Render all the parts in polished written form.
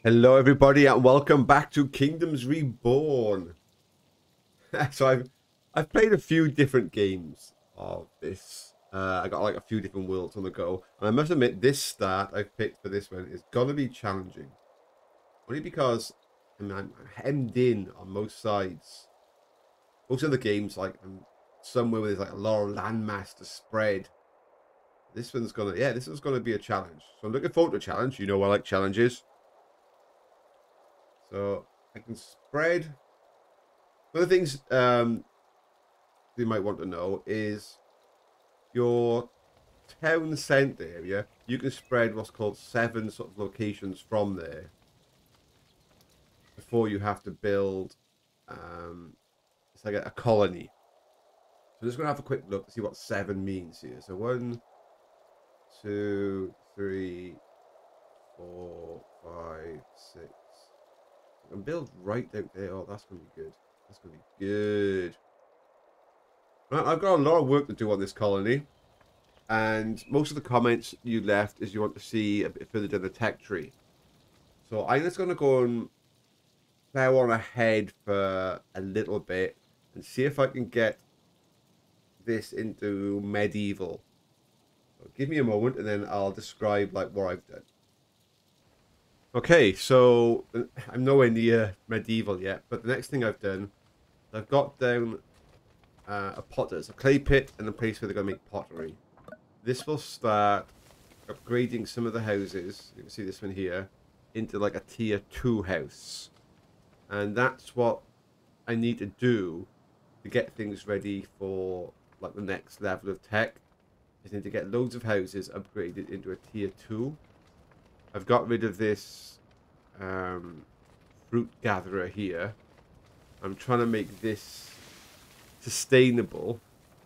Hello, everybody, and welcome back to Kingdoms Reborn. So I've played a few different games of this. I got like a few different worlds on the go, and I must admit, this start I've picked for this one is gonna be challenging, only because I'm hemmed in on most sides. Most of the games, like I'm somewhere where there's like a lot of landmass to spread. This one's gonna be a challenge. So I'm looking forward to a challenge. You know I like challenges. So I can spread. One of the things you might want to know is your town centre area. You can spread what's called 7 sort of locations from there before you have to build. It's like a colony. So I'm just going to have a quick look to see what 7 means here. So 1, 2, 3, 4, 5, 6. I can build right out there. Oh, that's going to be good. That's going to be good. Right, I've got a lot of work to do on this colony. And most of the comments you left is you want to see a bit further down the tech tree. So I'm just going to go and plow on ahead for a little bit and see if I can get this into medieval. So give me a moment and then I'll describe like what I've done. Okay, so I'm nowhere near medieval yet, but the next thing I've done, I've got down a potter's, a clay pit, and a place where they're going to make pottery. This will start upgrading some of the houses. You can see this one here into like a tier 2 house, and that's what I need to do to get things ready for like the next level of tech. I need to get loads of houses upgraded into a tier 2. I've got rid of this fruit gatherer here. I'm trying to make this sustainable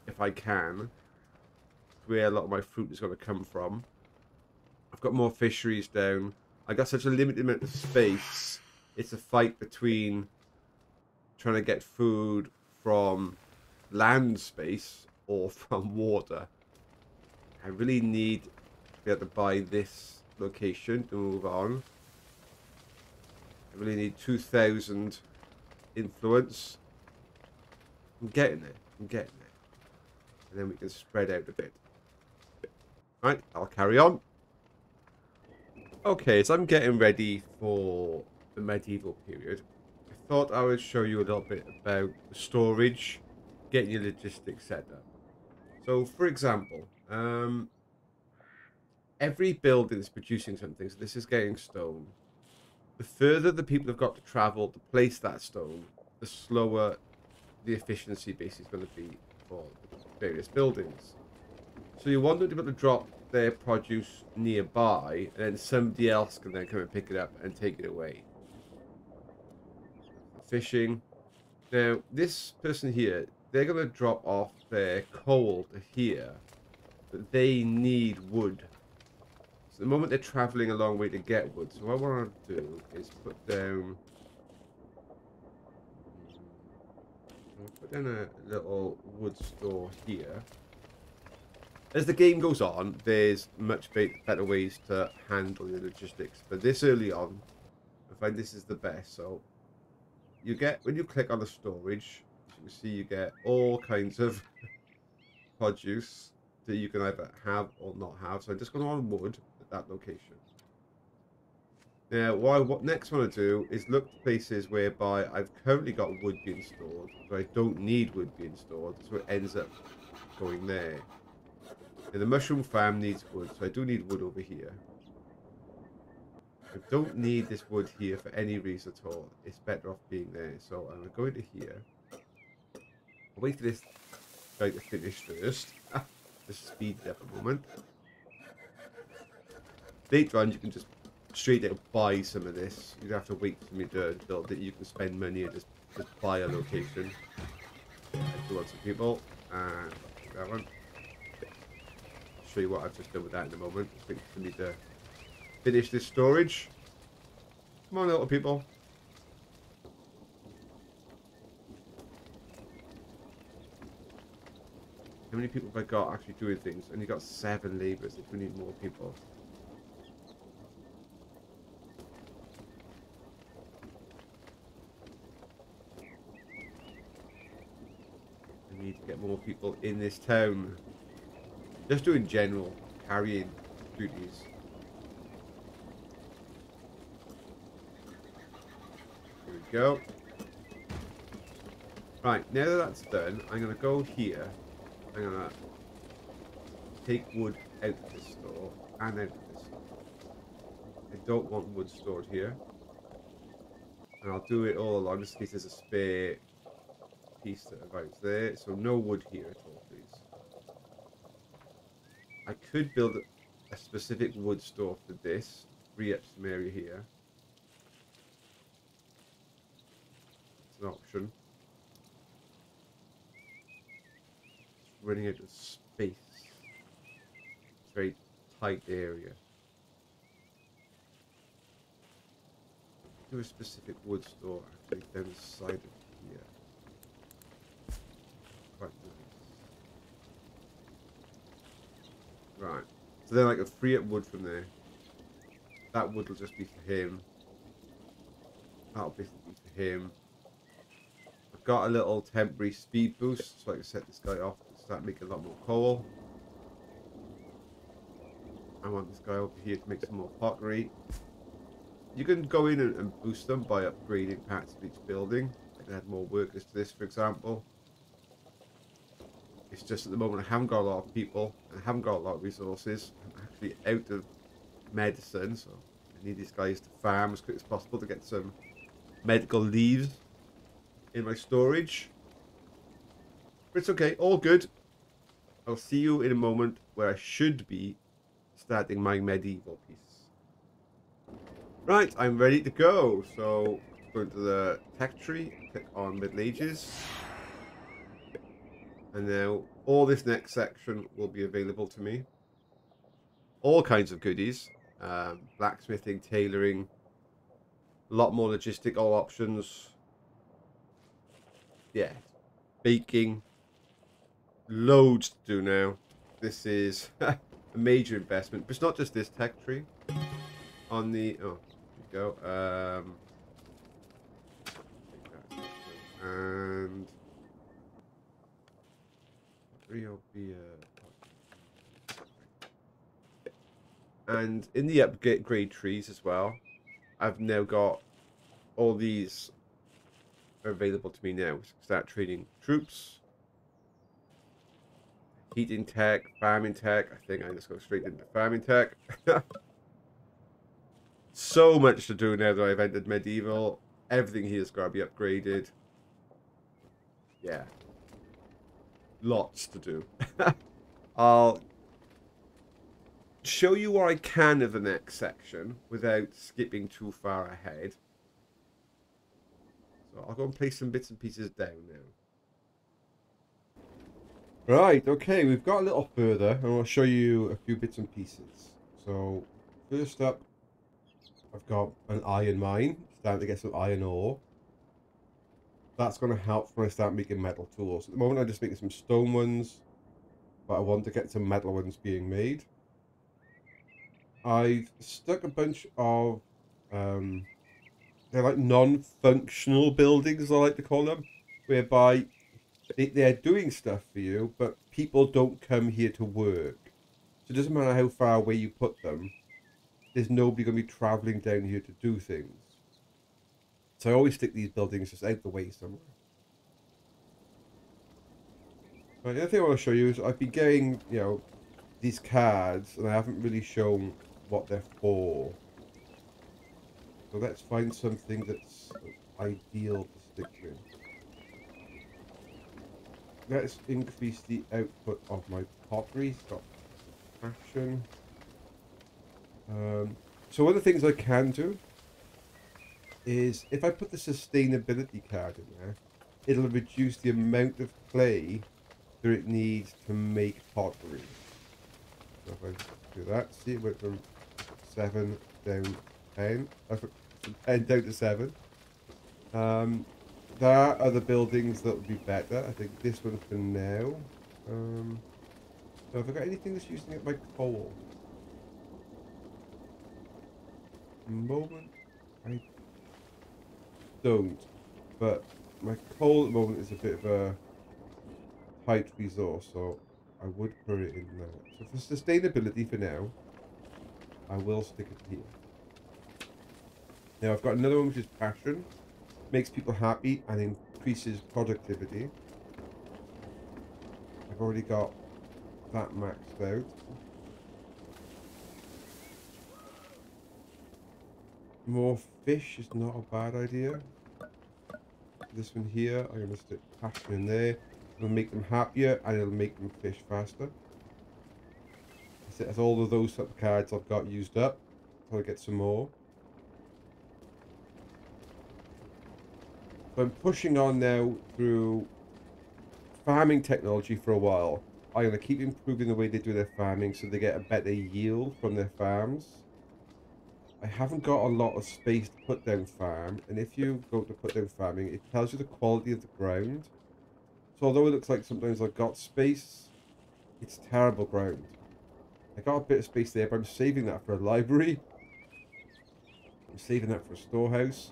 if I can, where a lot of my fruit is going to come from. I've got more fisheries down. I got such a limited amount of space. It's a fight between trying to get food from land space or from water. I really need to be able to buy this location to move on. I really need 2,000 influence. I'm getting there. I'm getting there. And then we can spread out a bit. Right, I'll carry on. Okay, so I'm getting ready for the medieval period. I thought I would show you a little bit about the storage, getting your logistics set up. So, for example, every building is producing something. So this is getting stone. The further the people have got to travel to place that stone, the slower the efficiency base is going to be for various buildings. So you want them to be able to drop their produce nearby, and then somebody else can then come and pick it up and take it away. Fishing. Now, this person here, they're going to drop off their coal to here, but they need wood. So the moment they're traveling a long way to get wood, so what I want to do is put down a little wood store here. As the game goes on, there's much better ways to handle your logistics. But this early on, I find this is the best. So you get, when you click on the storage, as you can see, you get all kinds of produce that you can either have or not have. So I'm just going on wood at that location. Now, what next I want to do is look for places whereby I've currently got wood being stored, but I don't need wood being stored, so it ends up going there. And the mushroom farm needs wood, so I do need wood over here. I don't need this wood here for any reason at all. It's better off being there. So I'm going to go into here. I'll wait for this guy to finish first. Just speed it up a moment. Later on, you can just straight out buy some of this. You don't have to wait for me to build it. You can spend money and just buy a location. I do want some people. And that one. Show you what I've just done with that in a moment. Just wait for me to finish this storage. Come on, little people. How many people have I got actually doing things? Only got 7 labourers. If we need more people. need to get more people in this town. Just doing general carrying duties. Here we go. Right, now that that's done, I'm going to go here. I'm going to take wood out of this store and out of this store. I don't want wood stored here. And I'll do it all along just in case there's a spare piece that arrives there. So no wood here at all, please. I could build a specific wood store for this. Free up some area here. It's an option. It's running out of space. It's a very tight area. Do a specific wood store actually down the side of here. Quite nice. Right. So then I can free up wood from there. That wood will just be for him. That'll basically be for him. I've got a little temporary speed boost, so I can set this guy off and start making a lot more coal. I want this guy over here to make some more pottery. You can go in and boost them by upgrading parts of each building. I can add more workers to this, for example. It's just at the moment I haven't got a lot of people. I haven't got a lot of resources. I'm actually out of medicine, so I need these guys to farm as quick as possible to get some medical leaves in my storage. But it's okay, all good. I'll see you in a moment where I should be starting my medieval piece. Right, I'm ready to go. So go into the tech tree, click on Middle Ages. And now all this next section will be available to me. All kinds of goodies. Blacksmithing, tailoring, a lot more logistical options. Yeah, baking. Loads to do now. This is a major investment. But it's not just this tech tree. On the... Oh, there we go. And... And in the upgrade trees as well, I've now got all these are available to me now. So start training troops, heating tech, farming tech. I think I just go straight into farming tech. So much to do now that I've entered medieval. Everything here's got to be upgraded. Yeah. Lots to do. I'll show you what I can of the next section without skipping too far ahead. So I'll go and place some bits and pieces down now. Right, okay, we've got a little further and I'll show you a few bits and pieces. So first up, I've got an iron mine, starting to get some iron ore. That's going to help when I start making metal tools. At the moment I'm just making some stone ones, but I want to get some metal ones being made. I've stuck a bunch of, they're like non-functional buildings, I like to call them, whereby they're doing stuff for you, but people don't come here to work. So it doesn't matter how far away you put them, there's nobody going to be travelling down here to do things. So I always stick these buildings just out the way somewhere. Right, the other thing I want to show you is I've been getting, you know, these cards, and I haven't really shown what they're for. So let's find something that's ideal to stick with. Let's increase the output of my pottery. Stop action. So one of the things I can do is if I put the sustainability card in there, it'll reduce the amount of clay that it needs to make pottery. So if I do that, see it went from 7 down to 10. From 10 down to 7. There are other buildings that would be better. I think this one for now. So have I got anything that's using up my coal? At the moment, I don't. But my coal at the moment is a bit of a tight resource, so I would put it in there. So for sustainability for now, I will stick it here. Now I've got another one which is passion. Makes people happy and increases productivity. I've already got that maxed out. More fish is not a bad idea. This one here, I'm going to stick passion in there. It'll make them happier and it'll make them fish faster. That's all of those type of cards I've got used up. So I'll get some more. So I'm pushing on now through farming technology for a while. I'm going to keep improving the way they do their farming so they get a better yield from their farms. I haven't got a lot of space to put down farm, and if you go to put down farming, it tells you the quality of the ground. So although it looks like sometimes I've got space, it's terrible ground. I got a bit of space there, but I'm saving that for a library. I'm saving that for a storehouse.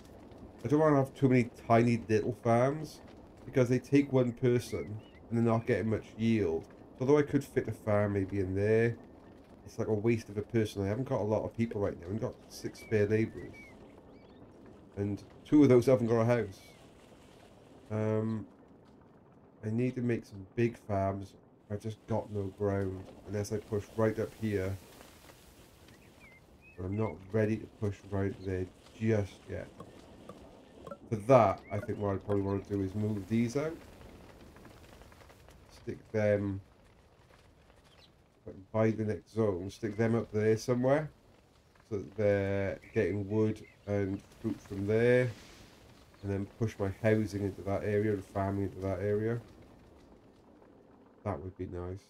I don't want to have too many tiny little farms, because they take one person, and they're not getting much yield. Although I could fit a farm maybe in there, it's like a waste of a person. I haven't got a lot of people right now. I've got 6 spare labourers. And 2 of those haven't got a house. I need to make some big farms. I've just got no ground. Unless I push right up here. I'm not ready to push right there just yet. For that, I think what I probably want to do is move these out. Stick them... by the next zone, stick them up there somewhere so that they're getting wood and fruit from there, and then push my housing into that area and farming into that area. That would be nice.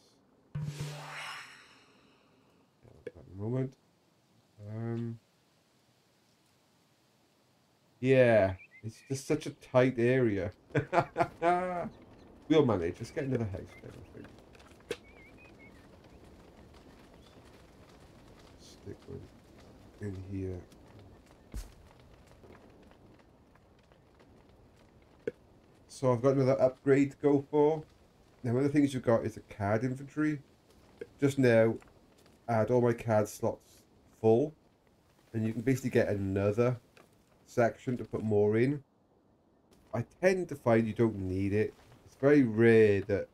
At the moment, yeah, it's just such a tight area. We'll manage. Let's get another house then, I think. Stick one in here. So I've got another upgrade to go for. Now one of the things you've got is a card inventory. Just now, I had all my card slots full, and you can basically get another section to put more in. I tend to find you don't need it. It's very rare that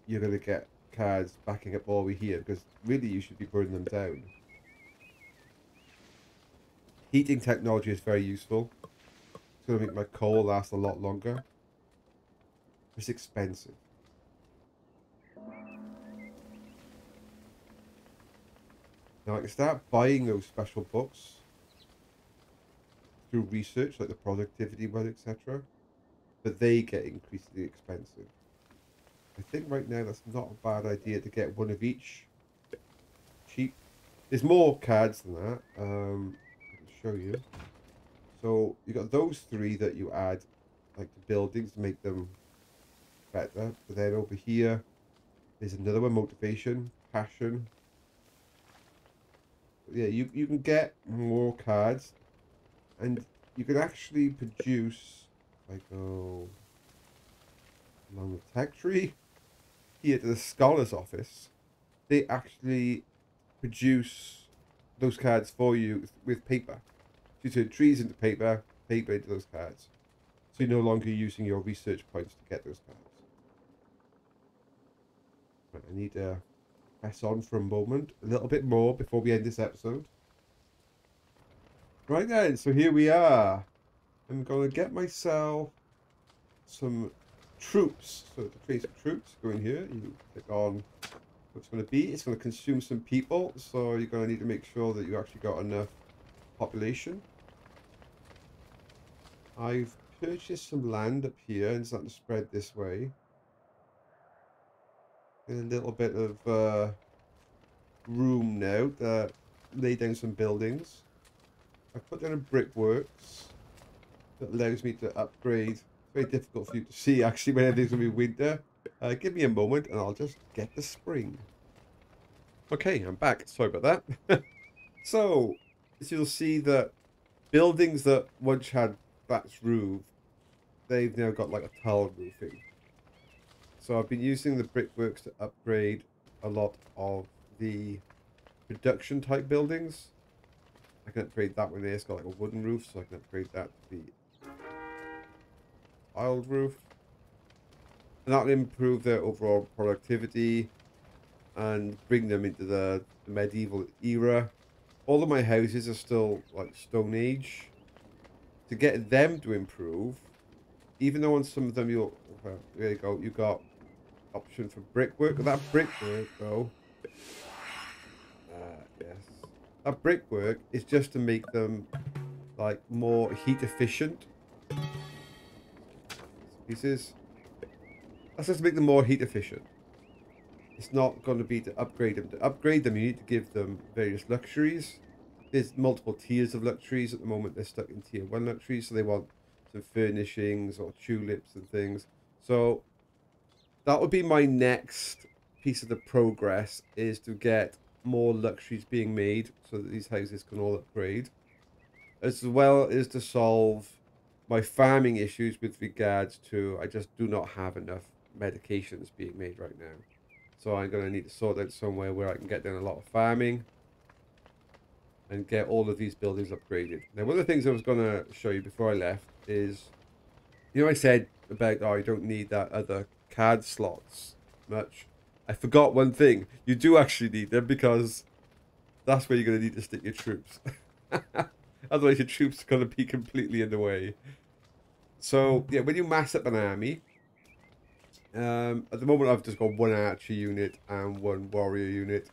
you're going to get cards backing up all the way here, because really you should be burning them down. Heating technology is very useful. It's going to make my coal last a lot longer. It's expensive. Now I can start buying those special books through research, like the productivity one, etc. But they get increasingly expensive. I think right now that's not a bad idea to get one of each. Cheap. There's more cards than that. I can show you. So you got those 3 that you add, like the buildings, to make them better. But then over here, there's another one: motivation, passion. Yeah, you can get more cards, and you can actually produce. I go along the tech tree here to the scholar's office. They actually produce those cards for you with paper. So you turn trees into paper, paper into those cards. So you're no longer using your research points to get those cards. Right, I need to press on for a moment, a little bit more before we end this episode. Right then, so here we are. I'm going to get myself some troops. So to create some troops, go in here, you click on what it's going to be. It's going to consume some people, so you're going to need to make sure that you actually got enough population. I've purchased some land up here and starting to spread this way. Get a little bit of room now to lay down some buildings. I've put down a brickworks that allows me to upgrade. It's very difficult for you to see actually when everything's going to be winter. Give me a moment and I'll just get the spring. Okay, I'm back. Sorry about that. So, as you'll see that buildings that once had thatched roof, they've now got like a tile roofing. So I've been using the brickworks to upgrade a lot of the production type buildings. I can upgrade that one there. It's got like a wooden roof, so I can upgrade that to be tiled roof. And that will improve their overall productivity and bring them into the medieval era. All of my houses are still like Stone Age. To get them to improve, even though on some of them you'll, well, there you go, you got option for brickwork. That brickwork though, yes, that brickwork is just to make them like more heat efficient pieces. That's just to make them more heat efficient. It's not going to be to upgrade them. To upgrade them, you need to give them various luxuries. There's multiple tiers of luxuries. At the moment, they're stuck in tier 1 luxuries, so they want some furnishings or tulips and things. So that would be my next piece of the progress, is to get more luxuries being made so that these houses can all upgrade, as well as to solve my farming issues with regards to I just do not have enough medications being made right now. So I'm going to need to sort out somewhere where I can get down a lot of farming and get all of these buildings upgraded. Now, one of the things I was going to show you before I left is, you know, I said about, oh, you don't need that other CAD slots much. I forgot one thing. You do actually need them, because that's where you're going to need to stick your troops. Otherwise, your troops are going to be completely in the way. So, yeah, when you mass up an army, at the moment I've just got one archer unit and one warrior unit.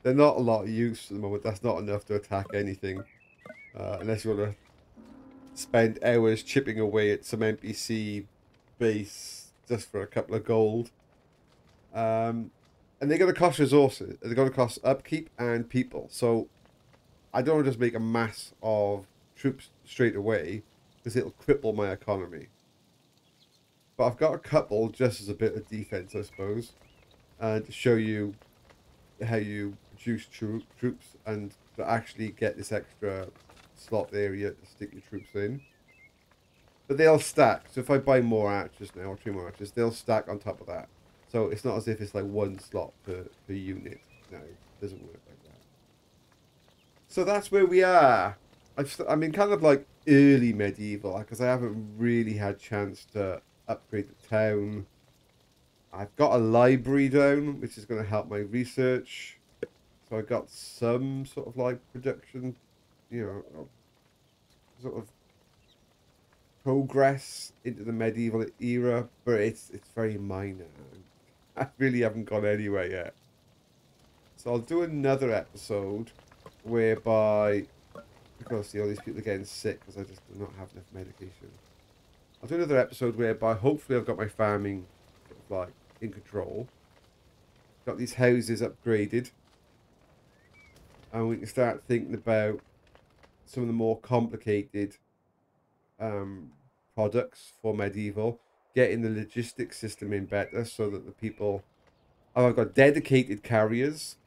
They're not a lot of use at the moment. That's not enough to attack anything. Unless you want to spend hours chipping away at some NPC base just for a couple of gold. And they're going to cost resources. They're going to cost upkeep and people. So I don't want to just make a mass of troops straight away, because it'll cripple my economy. But I've got a couple just as a bit of defense, I suppose, and to show you how you produce troops and to actually get this extra slot area to stick your troops in. But they'll stack. So if I buy more archers now, or 3 more archers, they'll stack on top of that. So it's not as if it's like one slot per unit. No, it doesn't work like that. So that's where we are. I mean, kind of like early medieval, because I haven't really had a chance to upgrade the town. I've got a library down, which is going to help my research. So I got some sort of like production, you know, sort of progress into the medieval era, but it's very minor. I really haven't gone anywhere yet. So I'll do another episode whereby, because see, all these people are getting sick because I just do not have enough medication. I'll do another episode whereby hopefully I've got my farming sort of like in control. Got these houses upgraded. And we can start thinking about some of the more complicated products for medieval. Getting the logistics system in better so that the people... Oh, I've got dedicated carriers.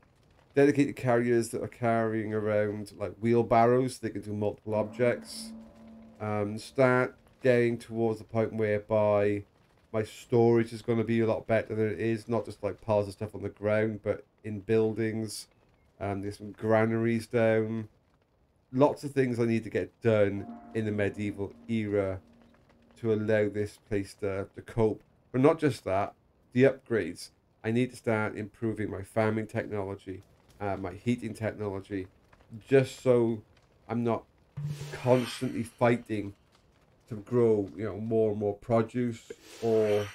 Dedicated carriers that are carrying around like wheelbarrows. So they can do multiple objects. Start getting towards the point whereby my storage is going to be a lot better than it is. Not just like piles of stuff on the ground, but in buildings. There's some granaries down. Lots of things I need to get done in the medieval era to allow this place to cope. But not just that, the upgrades. I need to start improving my farming technology, my heating technology, just so I'm not constantly fighting to grow, you know, more and more produce, or yeah,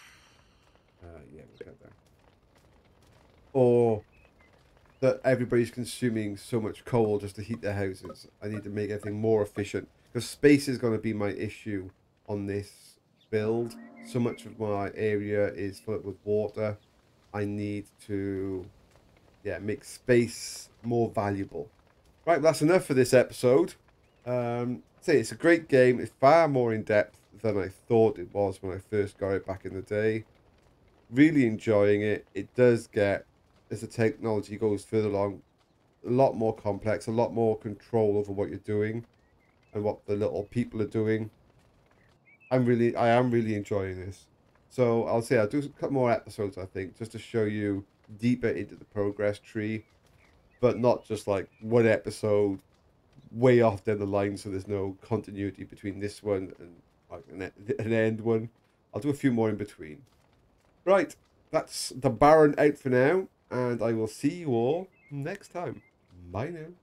we'll get there. Or that everybody's consuming so much coal just to heat their houses. I need to make everything more efficient, because space is going to be my issue on this build. So much of my area is filled with water. I need to, yeah, make space more valuable. Right, well, that's enough for this episode. Say it's a great game. It's far more in depth than I thought it was when I first got it back in the day. Really enjoying it. It does get, as the technology goes further along, a lot more complex, a lot more control over what you're doing and what the little people are doing. I am really enjoying this. So I'll say I'll do a couple more episodes, I think, just to show you deeper into the progress tree, but not just like one episode way off down the line, so there's no continuity between this one and like an end one. I'll do a few more in between. Right, that's the Baron out for now, and I will see you all next time. Bye now.